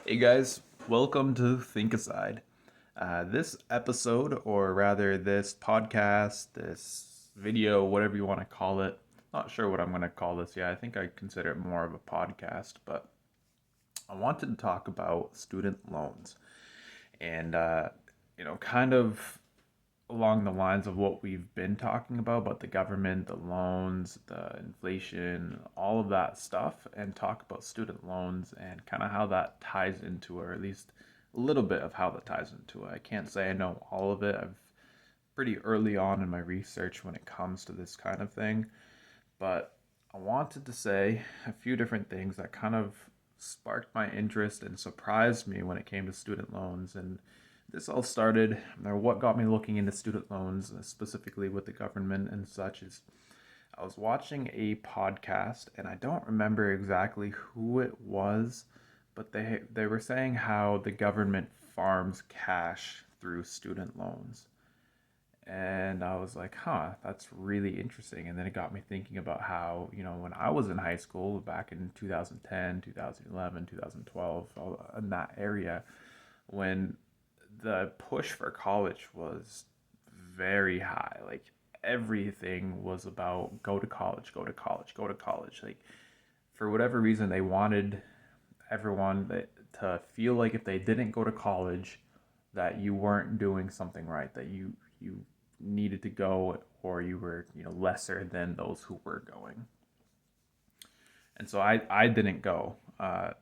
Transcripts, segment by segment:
Hey guys, welcome to Think Aside. This episode, or rather this podcast, this video, whatever you want to call it, not sure what I'm going to call this. Yeah, I think I consider it more of a podcast, but I wanted to talk about student loans and, kind of along the lines of what we've been talking about the government, the loans, the inflation, all of that stuff, and talk about student loans and kind of how that ties into, or at least a little bit of how that ties into it. I can't say I know all of it. I've pretty early on in my research when it comes to this kind of thing, but I wanted to say a few different things that kind of sparked my interest and surprised me when it came to student loans. And this all started, or what got me looking into student loans, specifically with the government and such, is I was watching a podcast, and I don't remember exactly who it was, but they were saying how the government farms cash through student loans. And I was like, huh, that's really interesting. And then it got me thinking about how, when I was in high school back in 2010, 2011, 2012, in that area, when the push for college was very high, like everything was about go to college, go to college, go to college. Like, for whatever reason, they wanted everyone to feel like if they didn't go to college, that you weren't doing something right, that you needed to go, or you were lesser than those who were going. And so I didn't go. I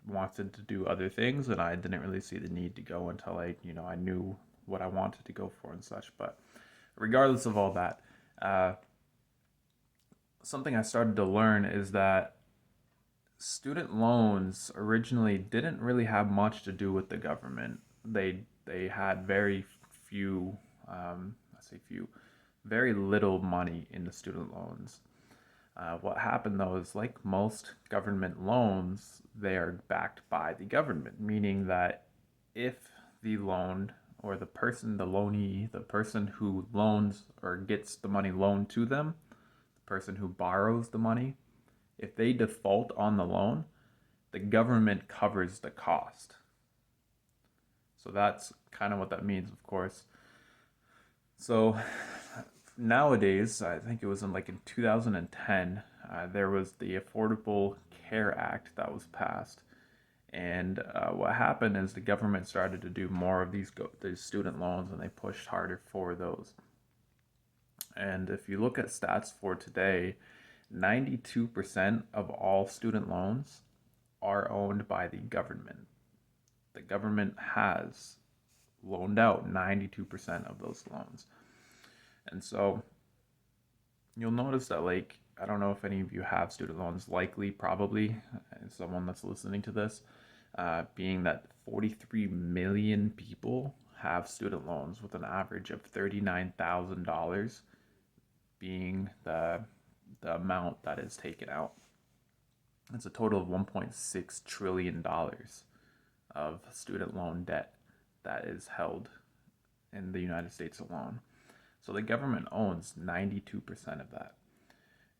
wanted to do other things, and I didn't really see the need to go until I knew what I wanted to go for and such. But regardless of all that, uh, something I started to learn is that student loans originally didn't really have much to do with the government. They had very few, I say few, very little money in the student loans. What happened though is, like most government loans, they are backed by the government, meaning that if the loan, or the person, the loanee, the person who loans or gets the money loaned to them, the person who borrows the money, if they default on the loan, the government covers the cost. So that's kind of what that means, of course. So nowadays, I think it was in 2010, there was the Affordable Care Act that was passed. And what happened is the government started to do more of these student loans, and they pushed harder for those. And if you look at stats for today, 92% of all student loans are owned by the government. The government has loaned out 92% of those loans. And so you'll notice that, like, I don't know if any of you have student loans, likely, probably, someone that's listening to this, being that 43 million people have student loans with an average of $39,000 being the amount that is taken out. It's a total of $1.6 trillion of student loan debt that is held in the United States alone. So the government owns 92% of that.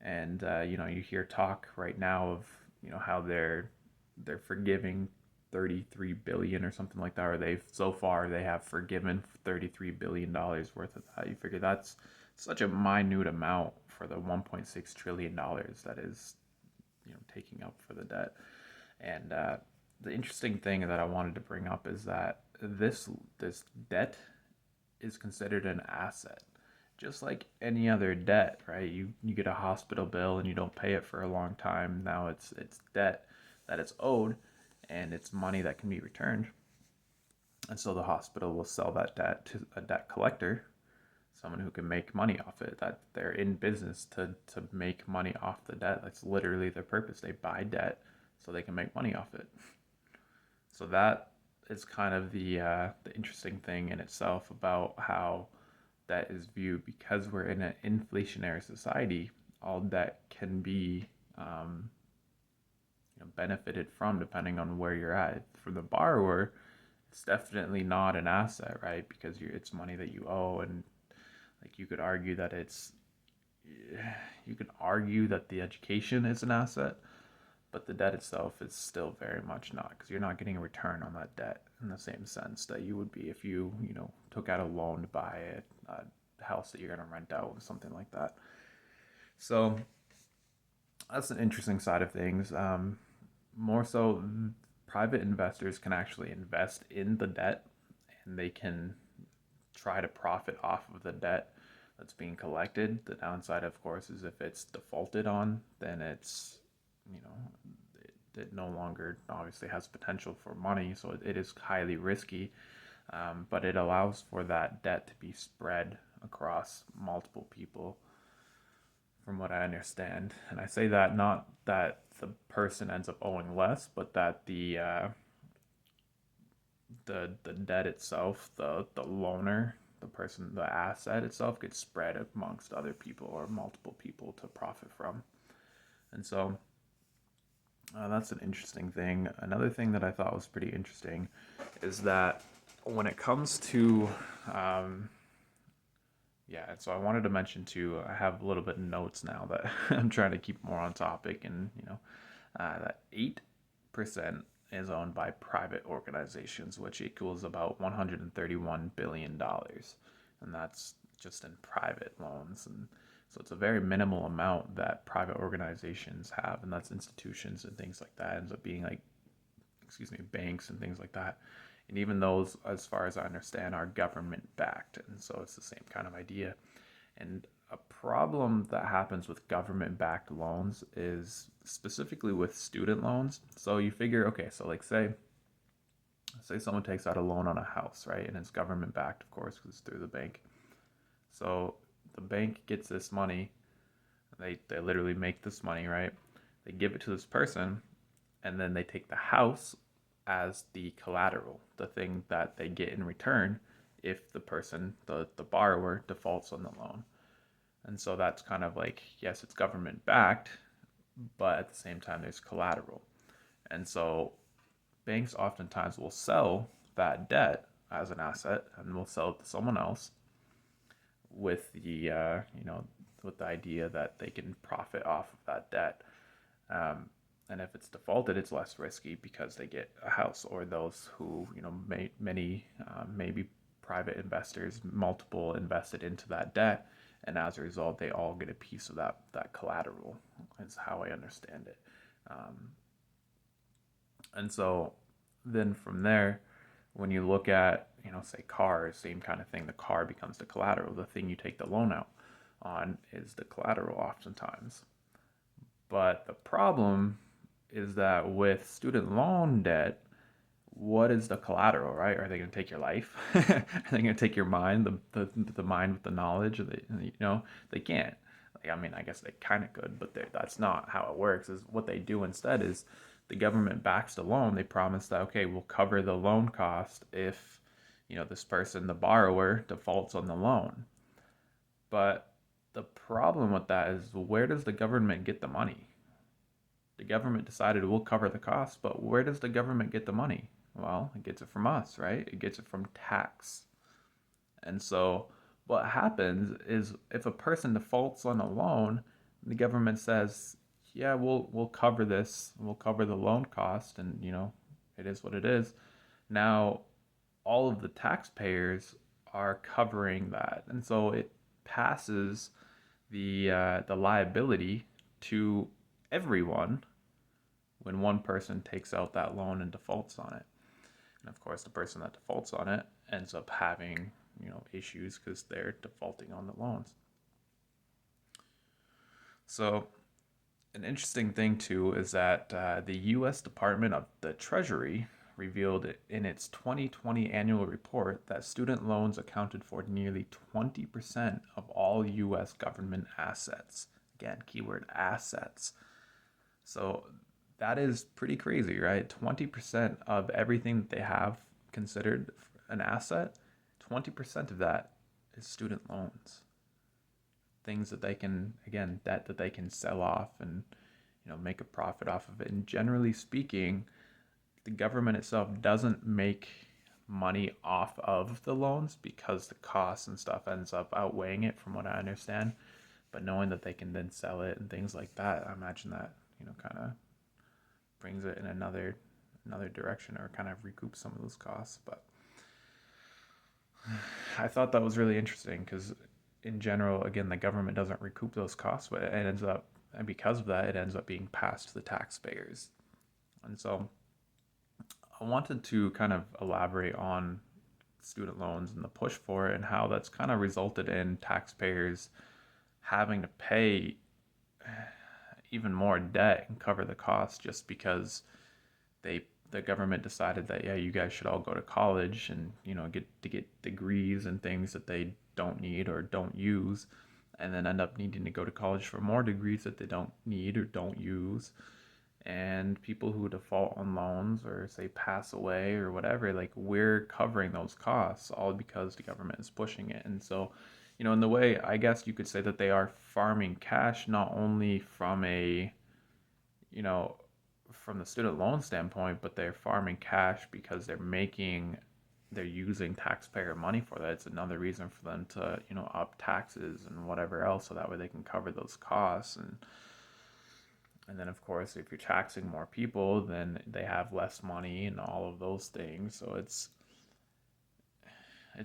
And you hear talk right now of how they're forgiving 33 billion or something like that, or they have forgiven 33 billion dollars worth of that. You figure that's such a minute amount for the 1.6 trillion dollars that is taking up for the debt. And the interesting thing that I wanted to bring up is that this debt is considered an asset, just like any other debt, right? You get a hospital bill and you don't pay it for a long time. Now it's debt that is owed, and it's money that can be returned. And so the hospital will sell that debt to a debt collector, someone who can make money off it. That they're in business to make money off the debt. That's literally their purpose. They buy debt so they can make money off it. So that is kind of the interesting thing in itself about how that is viewed, because we're in an inflationary society. All debt can be benefited from depending on where you're at. For the borrower, it's definitely not an asset, right? Because it's money that you owe, and like you could argue that the education is an asset, but the debt itself is still very much not, because you're not getting a return on that debt in the same sense that you would be if you took out a loan to buy a house that you're going to rent out or something like that. So that's an interesting side of things. More so, private investors can actually invest in the debt, and they can try to profit off of the debt that's being collected. The downside, of course, is if it's defaulted on, then it's, you know, it no longer obviously has potential for money, so it is highly risky. But it allows for that debt to be spread across multiple people, from what I understand. And I say that not that the person ends up owing less, but that the debt itself, the loaner, the person, the asset itself gets spread amongst other people or multiple people to profit from. And so that's an interesting thing. Another thing that I thought was pretty interesting is that when it comes to yeah, and so I wanted to mention too, I have a little bit of notes now that I'm trying to keep more on topic, and that 8% is owned by private organizations, which equals about $131 billion. And that's just in private loans. And so it's a very minimal amount that private organizations have, and that's institutions and things like that. It ends up being like, banks and things like that. And even those, as far as I understand, are government backed. And so it's the same kind of idea. And a problem that happens with government backed loans is specifically with student loans. So you figure, okay, so like say someone takes out a loan on a house, right? And it's government backed, of course, because it's through the bank. So the bank gets this money. They literally make this money, right? They give it to this person, and then they take the house as the collateral, the thing that they get in return if the person, the borrower, defaults on the loan. And so that's kind of like, yes, it's government backed, but at the same time, there's collateral. And so banks oftentimes will sell that debt as an asset and will sell it to someone else with with the idea that they can profit off of that debt. And if it's defaulted, it's less risky because they get a house, or those who, maybe private investors, multiple invested into that debt, and as a result, they all get a piece of that collateral. Is how I understand it. And so then from there, when you look at, say cars, same kind of thing. The car becomes the collateral. The thing you take the loan out on is the collateral oftentimes. But the problem is that with student loan debt, what is the collateral, right? Are they going to take your life? Are they going to take your mind, the mind with the knowledge? They can't. Like, I mean, I guess they kind of could, but that's not how it works. Is what they do instead is the government backs the loan. They promise that, okay, we'll cover the loan cost if, this person, the borrower, defaults on the loan. But the problem with that is, where does the government get the money? The government decided we'll cover the cost, but where does the government get the money? Well, it gets it from us, right? It gets it from tax. And so what happens is, if a person defaults on a loan, the government says, yeah, we'll cover this. We'll cover the loan cost, and it is what it is. Now all of the taxpayers are covering that. And so it passes the liability to everyone when one person takes out that loan and defaults on it. And of course, the person that defaults on it ends up having, issues because they're defaulting on the loans. So an interesting thing too is that the U.S. Department of the Treasury revealed in its 2020 annual report that student loans accounted for nearly 20% of all U.S. government assets. Again, keyword assets. So that is pretty crazy, right? 20% of everything that they have considered an asset, 20% of that is student loans. Things that they can, again, debt that they can sell off and, make a profit off of it. And generally speaking, the government itself doesn't make money off of the loans because the costs and stuff ends up outweighing it, from what I understand. But knowing that they can then sell it and things like that, I imagine that, kind of brings it in another direction, or kind of recoups some of those costs. But I thought that was really interesting because, in general, again, the government doesn't recoup those costs, but it ends up, and because of that, it ends up being passed to the taxpayers. And so I wanted to kind of elaborate on student loans and the push for it, and how that's kind of resulted in taxpayers having to pay even more debt and cover the cost just because they the government decided that, yeah, you guys should all go to college and, get degrees and things that they don't need or don't use, and then end up needing to go to college for more degrees that they don't need or don't use. And people who default on loans or say pass away or whatever, like, we're covering those costs all because the government is pushing it. And so, in the way, I guess you could say that they are farming cash, not only from a, you know from the student loan standpoint, but they're farming cash because they're using taxpayer money for that. It's another reason for them to, up taxes and whatever else, so that way they can cover those costs. And then, of course, if you're taxing more people, then they have less money and all of those things. So it's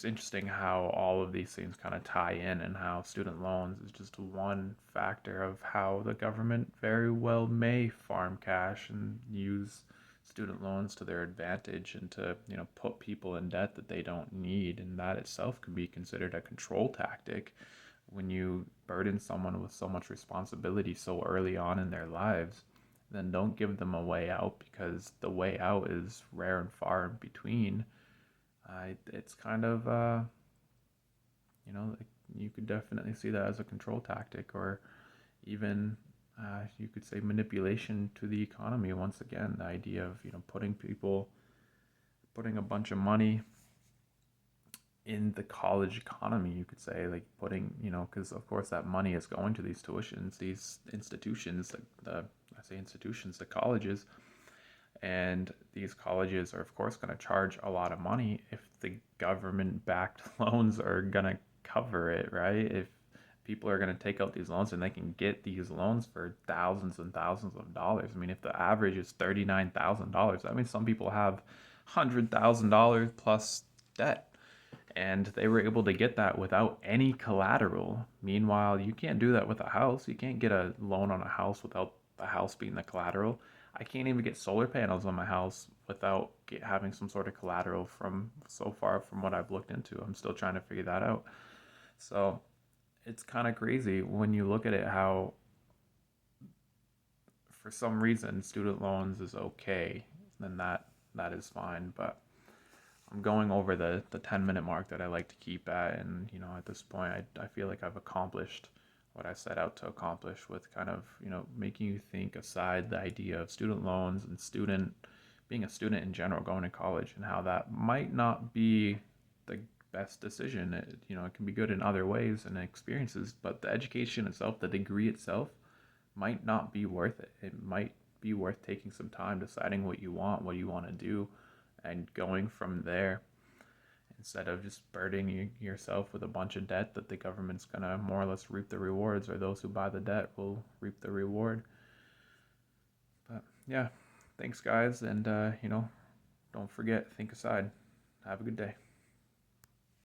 interesting how all of these things kind of tie in, and how student loans is just one factor of how the government very well may farm cash and use student loans to their advantage, and to, put people in debt that they don't need. And that itself could be considered a control tactic when you burden someone with so much responsibility so early on in their lives. Then don't give them a way out, because the way out is rare and far in between. It's kind of, like, you could definitely see that as a control tactic, or even, you could say, manipulation to the economy. Once again, the idea of, putting a bunch of money in the college economy, you could say, like, putting, because of course that money is going to these tuitions, these institutions, I say institutions, the colleges. And these colleges are, of course, going to charge a lot of money if the government backed loans are going to cover it, right? If people are going to take out these loans and they can get these loans for thousands and thousands of dollars. I mean, if the average is $39,000, that means some people have $100,000 plus debt. And they were able to get that without any collateral. Meanwhile, you can't do that with a house. You can't get a loan on a house without the house being the collateral. I can't even get solar panels on my house without having some sort of collateral, from so far from what I've looked into. I'm still trying to figure that out. So it's kind of crazy when you look at it, how for some reason student loans is okay, then that is fine. But I'm going over the 10-minute mark that I like to keep at. And, at this point, I feel like I've accomplished what I set out to accomplish, with kind of, making you think aside the idea of student loans and being a student in general, going to college, and how that might not be the best decision. It can be good in other ways and experiences, but the education itself, the degree itself, might not be worth it. It might be worth taking some time, deciding what you want to do, and going from there, instead of just burdening yourself with a bunch of debt that the government's gonna more or less reap the rewards, or those who buy the debt will reap the reward. But yeah, thanks guys, and don't forget, think aside. Have a good day.